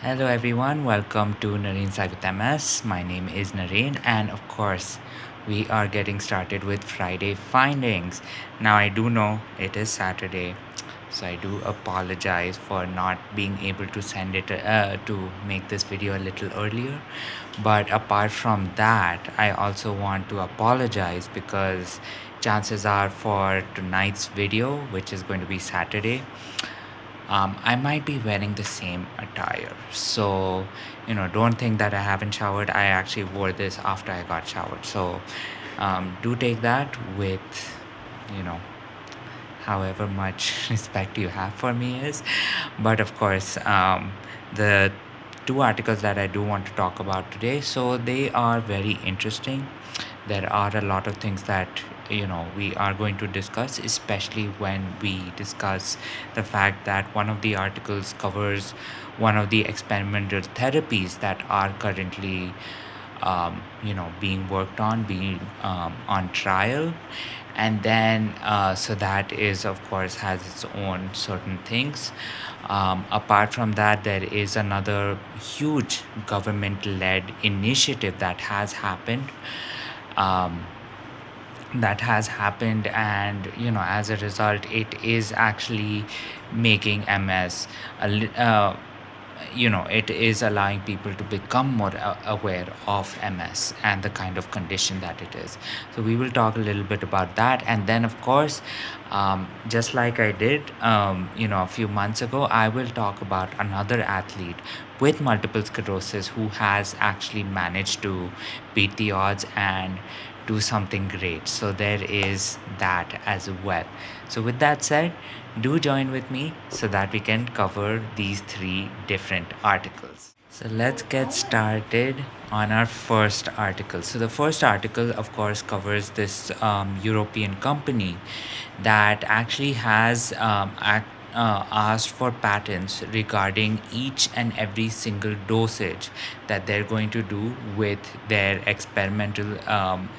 Hello everyone, welcome to Nareen's Live with MS. My name is Nareen, and of course, we are getting started with Friday findings. Now, I do know it is Saturday, so I do apologize for not being able to send it to make this video a little earlier. But apart from that, I also want to apologize because chances are for tonight's video, which is going to be Saturday, I might be wearing the same attire. So, don't think that I haven't showered. I actually wore this after I got showered. So, do take that with, you know, however much respect you have for me is. But of course, the two articles that I do want to talk about today, so they are very interesting. There are a lot of things that we are going to discuss, especially when we discuss the fact that one of the articles covers one of the experimental therapies that are currently being worked on, being on trial. And then so that is, of course, has its own certain things. Apart from that, there is another huge government-led initiative that has happened, um, and as a result, it is actually making MS it is allowing people to become more aware of MS and the kind of condition that it is. So we will talk a little bit about that, and then of course, just like I did a few months ago, I will talk about another athlete with multiple sclerosis who has actually managed to beat the odds and do something great. So there is that as well. So with that said, do join with me so that we can cover these three different articles. So let's get started on our first article. So the first article, of course, covers this European company that actually has asked for patents regarding each and every single dosage that they're going to do with their experimental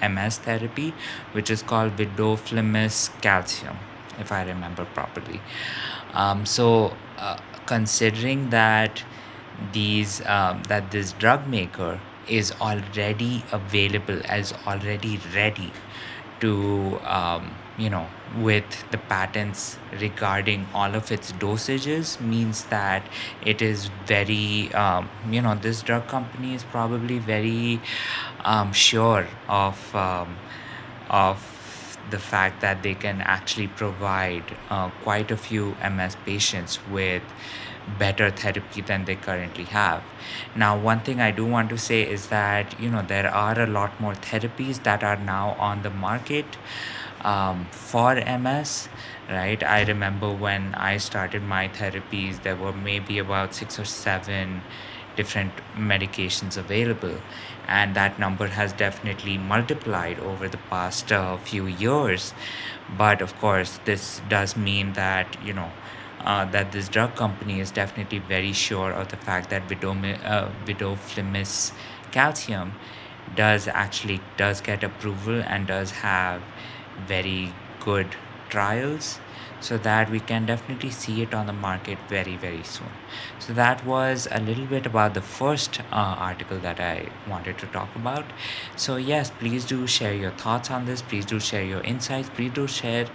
MS therapy, which is called vidofludimus calcium, if I remember properly. Considering that this drug maker is already available, is already ready to with the patents regarding all of its dosages, means that it is very this drug company is probably very sure of the fact that they can actually provide quite a few MS patients with better therapy than they currently have. Now, one thing I do want to say is that there are a lot more therapies that are now on the market for MS, right? I remember when I started my therapies, there were maybe about 6 or 7 different medications available, and that number has definitely multiplied over the past few years. But of course, this does mean that that this drug company is definitely very sure of the fact that vidofludimus calcium does get approval and does have very good trials, so that we can definitely see it on the market very, very soon. So that was a little bit about the first article that I wanted to talk about. So yes, please do share your thoughts on this. Please do share your insights. Please do share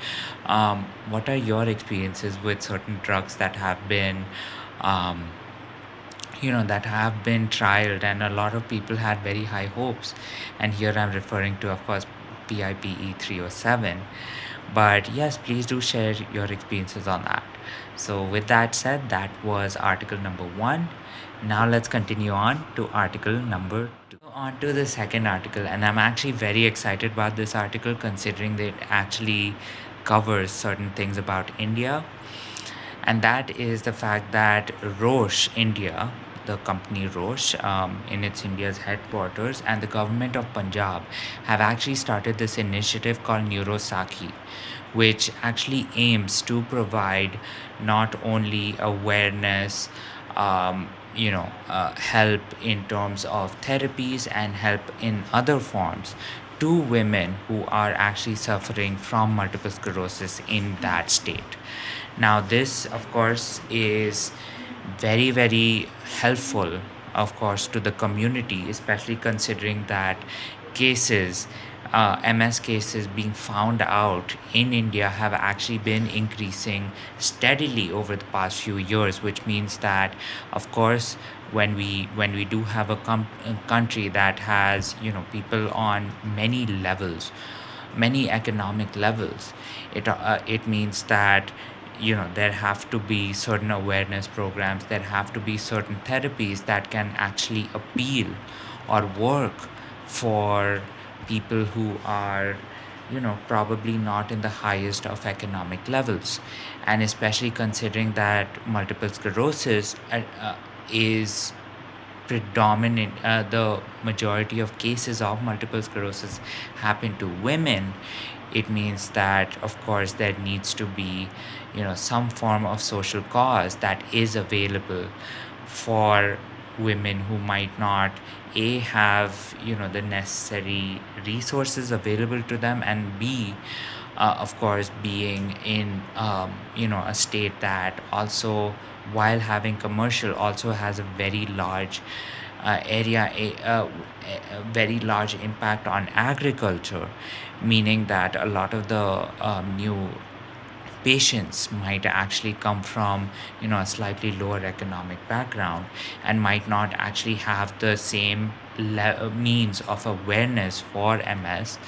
what are your experiences with certain drugs that have been that have been trialed, and a lot of people had very high hopes. And here I'm referring to, of course, PIPE 307. But yes, please do share your experiences on that. So with that said, that was article number 1. Now let's continue on to article number 2. On to the second article, and I'm actually very excited about this article, considering that it actually covers certain things about India. And that is the fact that Roche India, the company Roche, in its India's headquarters, and the government of Punjab have actually started this initiative called Neurosakhi, which actually aims to provide not only awareness, help in terms of therapies and help in other forms to women who are actually suffering from multiple sclerosis in that state. Now, this, of course, is very, very helpful, of course, to the community, especially considering that cases, MS cases being found out in India have actually been increasing steadily over the past few years, which means that, of course, when we do have a country that has people on many levels, many economic levels, it means that there have to be certain awareness programs, there have to be certain therapies that can actually appeal or work for people who are probably not in the highest of economic levels. And especially considering that multiple sclerosis is predominant, the majority of cases of multiple sclerosis happen to women. It means that, of course, there needs to be some form of social cause that is available for women who might not have the necessary resources available to them, and b of course, being in a state that also, while having commercial, also has a very large a very large impact on agriculture, meaning that a lot of the new patients might actually come from a slightly lower economic background and might not actually have the same means of awareness for MS.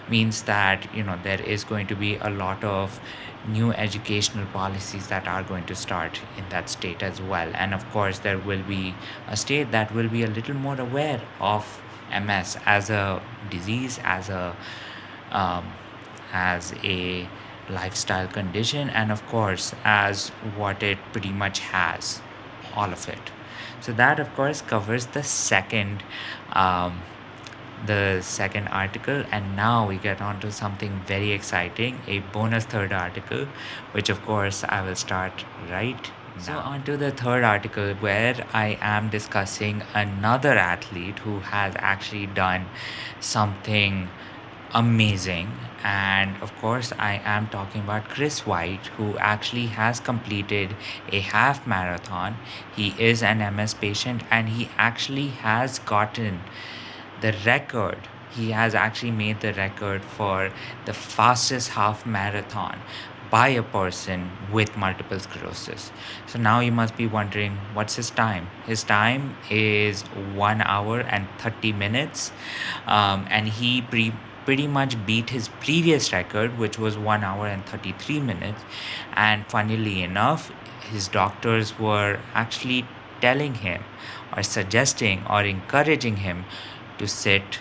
Means that there is going to be a lot of new educational policies that are going to start in that state as well. And of course, there will be a state that will be a little more aware of MS as a disease, um, as a lifestyle condition, and of course as what it pretty much has, all of it. So that, of course, covers um, the second article. And now we get on to something very exciting, a bonus third article, which of course I will start right now. So on to the third article, where I am discussing another athlete who has actually done something amazing. And of course, I am talking about Chris White, who actually has completed a half marathon. He is an MS patient, and he actually has gotten the record. He has actually made the record for the fastest half marathon by a person with multiple sclerosis. So now you must be wondering, what's his time? His time is 1 hour and 30 minutes. And he pretty much beat his previous record, which was 1 hour and 33 minutes. And funnily enough, his doctors were actually telling him or suggesting or encouraging him to sit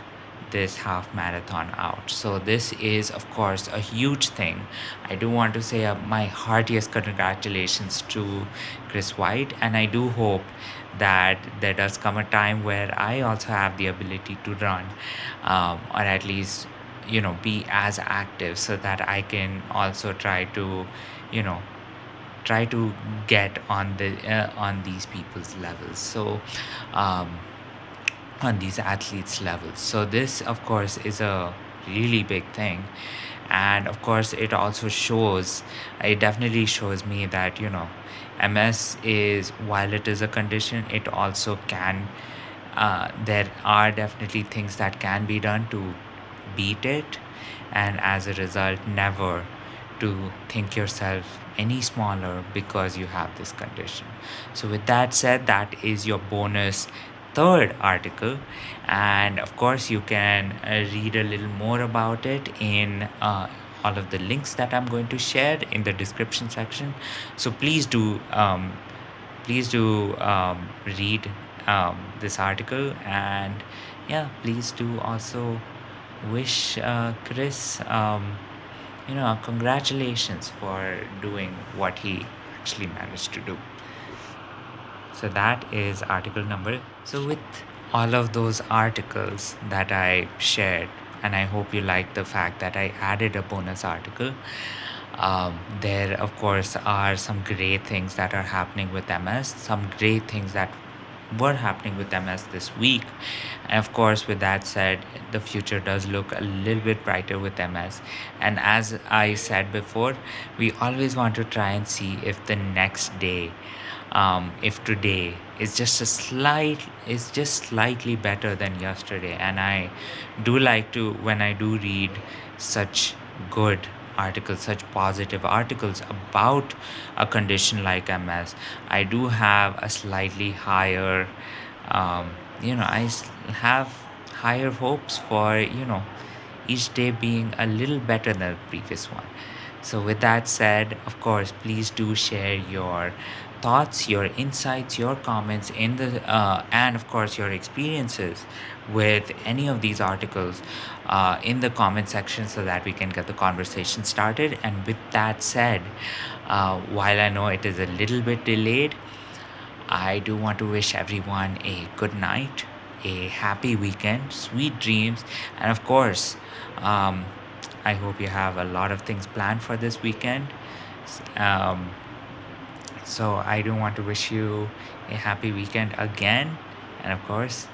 this half marathon out. So this is, of course, a huge thing. I do want to say my heartiest congratulations to Chris White, and I do hope that there does come a time where I also have the ability to run, or at least be as active, so that I can also you know try to get on these people's levels. So on these athletes' levels. So this, of course, is a really big thing. And of course, it definitely shows me that, MS is, while it is a condition, it also can, there are definitely things that can be done to beat it. And as a result, never to think yourself any smaller because you have this condition. So with that said, that is your bonus third article. And of course, you can read a little more about it in all of the links that I'm going to share in the description section. So please do read this article. And yeah, please do also wish Chris congratulations for doing what he actually managed to do. So that is article number. So with all of those articles that I shared, and I hope you like the fact that I added a bonus article. There, of course, are some great things that are happening with MS, some great things that were happening with MS this week. And of course, with that said, the future does look a little bit brighter with MS. And as I said before, we always want to try and see if the next day if today is just slightly better than yesterday. And I do like to, when I do read such good articles, such positive articles about a condition like MS, I do have a slightly higher, um, have higher hopes for, each day being a little better than the previous one. So, with that said, of course, please do share your thoughts, your insights, your comments and of course your experiences with any of these articles in the comment section so that we can get the conversation started. And with that said, while I know it is a little bit delayed, I do want to wish everyone a good night, a happy weekend, sweet dreams, and of course, um, I hope you have a lot of things planned for this weekend. Um, so I do want to wish you a happy weekend again, and of course,